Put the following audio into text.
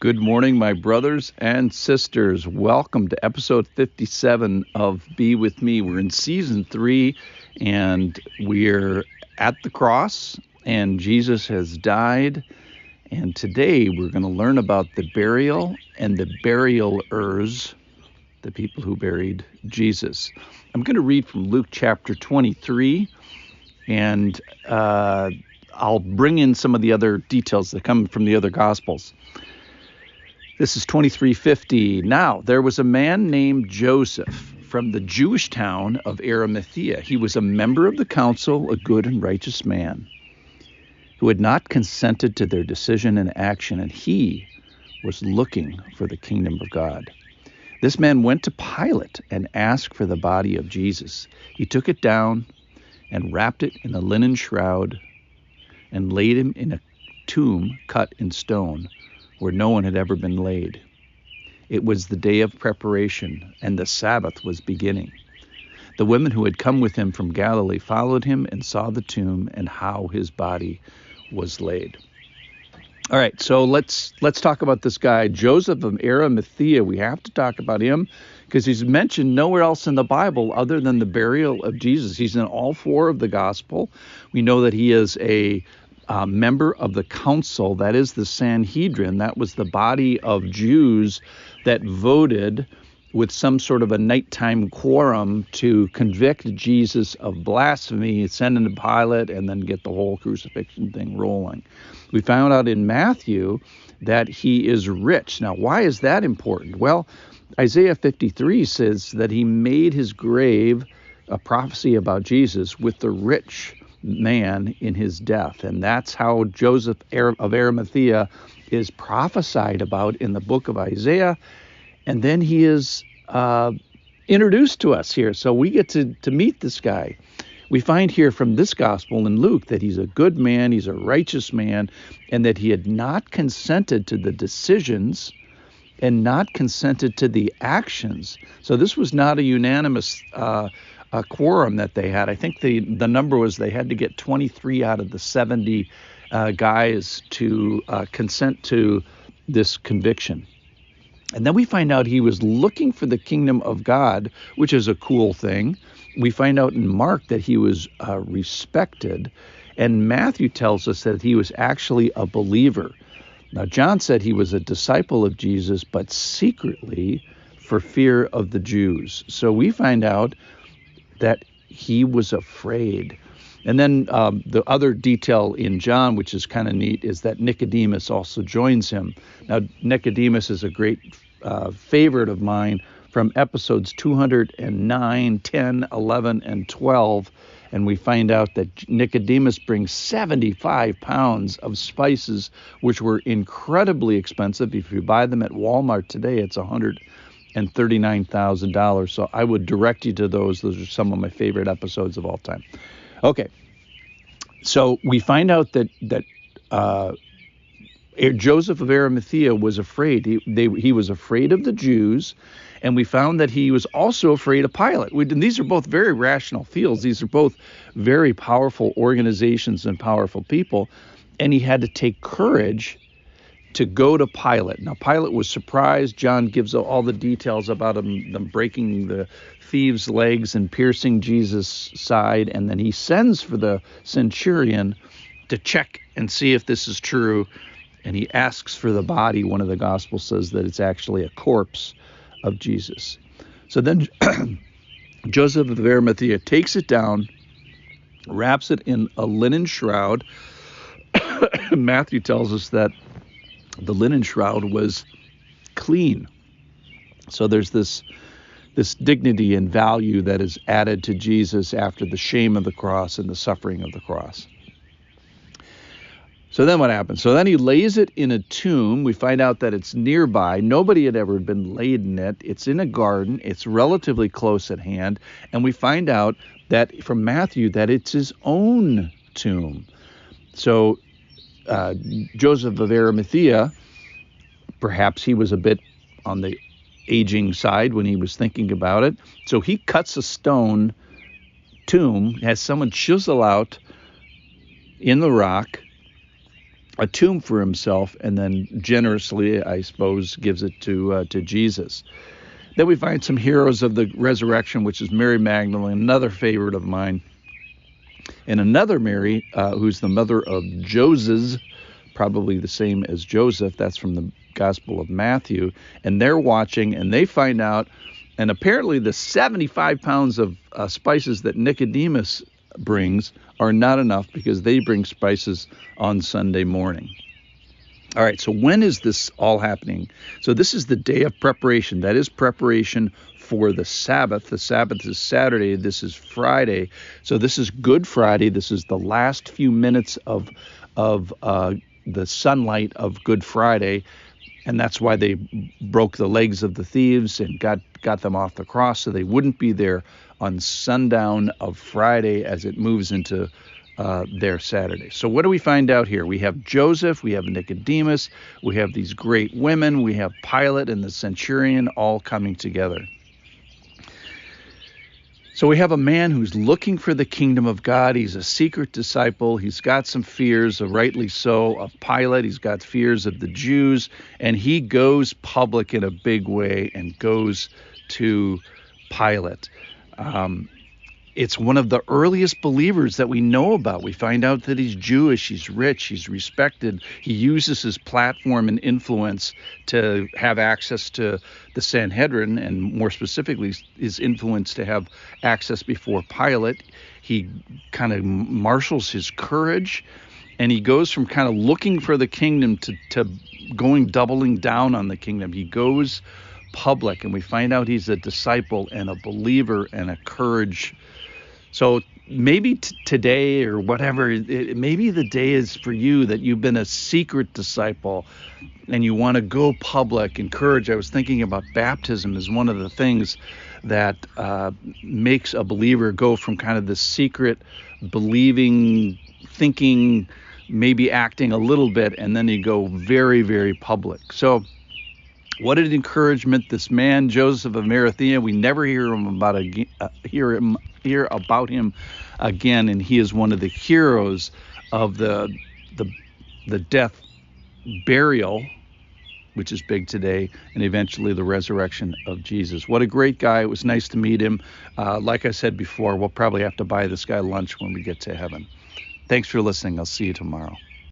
Good morning, my brothers and sisters. Welcome to episode 57 of Be With Me. We're in season 3, and we're at the cross, and Jesus has died. And today we're going to learn about the burial and the Burial-ers, the people who buried Jesus. I'm going to read from Luke chapter 23, and I'll bring in some of the other details that come from the other Gospels. This is 23:50. Now, there was a man named Joseph from the Jewish town of Arimethea. He was a member of the council, a good and righteous man, who had not consented to their decision and action, and he was looking for the kingdom of God. This man went to Pilate and asked for the body of Jesus. He took it down and wrapped it in a linen shroud and laid him in a tomb cut in stone, where no one had ever been laid. It was the day of preparation, and the Sabbath was beginning. The women who had come with him from Galilee followed him and saw the tomb and how his body was laid. All right, so let's talk about this guy, Joseph of Arimathea. We have to talk about him because he's mentioned nowhere else in the Bible other than the burial of Jesus. He's in all 4 of the gospel. We know that he is a member of the council, that is the Sanhedrin. That was the body of Jews that voted with some sort of a nighttime quorum to convict Jesus of blasphemy, send him to Pilate, and then get the whole crucifixion thing rolling. We found out in Matthew that he is rich. Now, why is that important? Well, Isaiah 53 says that he made his grave, a prophecy about Jesus, with the rich man in his death. And that's how Joseph of Arimathea is prophesied about in the book of Isaiah. And then he is introduced to us here. So we get to meet this guy. We find here from this gospel in Luke that he's a good man, he's a righteous man, and that he had not consented to the decisions and not consented to the actions. So this was not a unanimous quorum that they had. I think the number was they had to get 23 out of the 70 guys to consent to this conviction. And then we find out he was looking for the kingdom of God, which is a cool thing. We find out in Mark that he was respected, and Matthew tells us that he was actually a believer. Now, John said he was a disciple of Jesus, but secretly for fear of the Jews. So we find out that he was afraid. And then the other detail in John, which is kind of neat, is that Nicodemus also joins him. Now, Nicodemus is a great favorite of mine from episodes 209, 10, 11, and 12. And we find out that Nicodemus brings 75 pounds of spices, which were incredibly expensive. If you buy them at Walmart today, it's $139,000. So I would direct you to those. Those are some of my favorite episodes of all time. Okay, so we find out that Joseph of Arimathea was afraid. He was afraid of the Jews, and we found that he was also afraid of Pilate. And these are both very rational fields. These are both very powerful organizations and powerful people, and he had to take courage to go to Pilate. Now, Pilate was surprised. John gives all the details about them breaking the thieves' legs and piercing Jesus' side, and then he sends for the centurion to check and see if this is true, and he asks for the body. One of the Gospels says that it's actually a corpse of Jesus. So then Joseph of Arimathea takes it down, wraps it in a linen shroud. Matthew tells us that the linen shroud was clean. So there's this dignity and value that is added to Jesus after the shame of the cross and the suffering of the cross. So then what happens? So then he lays it in a tomb. We find out that it's nearby. Nobody had ever been laid in it. It's in a garden. It's relatively close at hand. And we find out that from Matthew that it's his own tomb. So Joseph of Arimathea, perhaps he was a bit on the aging side when he was thinking about it. So he cuts a stone tomb, has someone chisel out in the rock a tomb for himself, and then generously, I suppose, gives it to Jesus. Then we find some heroes of the resurrection, which is Mary Magdalene, another favorite of mine, and another Mary, who's the mother of Joseph, probably the same as Joseph. That's from the Gospel of Matthew. And they're watching, and they find out, and apparently the 75 pounds of spices that Nicodemus brings are not enough, because they bring spices on Sunday morning. All right, so when is this all happening? So this is the day of preparation. That is preparation for the Sabbath. The Sabbath is Saturday. This is Friday. So this is Good Friday. This is the last few minutes of the sunlight of Good Friday. And that's why they broke the legs of the thieves and got them off the cross, so they wouldn't be there on sundown of Friday as it moves into their Saturday. So what do we find out here? We have Joseph, we have Nicodemus, we have these great women, we have Pilate and the centurion all coming together. So we have a man who's looking for the kingdom of God. He's a secret disciple. He's got some fears, rightly so, of Pilate. He's got fears of the Jews, and he goes public in a big way and goes to Pilate. It's one of the earliest believers that we know about. We find out that he's Jewish, he's rich, he's respected. He uses his platform and influence to have access to the Sanhedrin, and more specifically, his influence to have access before Pilate. He kind of marshals his courage, and he goes from kind of looking for the kingdom to doubling down on the kingdom. He goes public, and we find out he's a disciple and a believer and a courage. So maybe today or whatever, maybe the day is for you that you've been a secret disciple and you want to go public and courage. I was thinking about baptism as one of the things that makes a believer go from kind of the secret believing, thinking, maybe acting a little bit, and then you go very, very public. So what an encouragement. This man, Joseph of Arimethea, we never hear about him again, and he is one of the heroes of the death, burial, which is big today, and eventually the resurrection of Jesus. What a great guy. It was nice to meet him. Like I said before, we'll probably have to buy this guy lunch when we get to heaven. Thanks for listening. I'll see you tomorrow.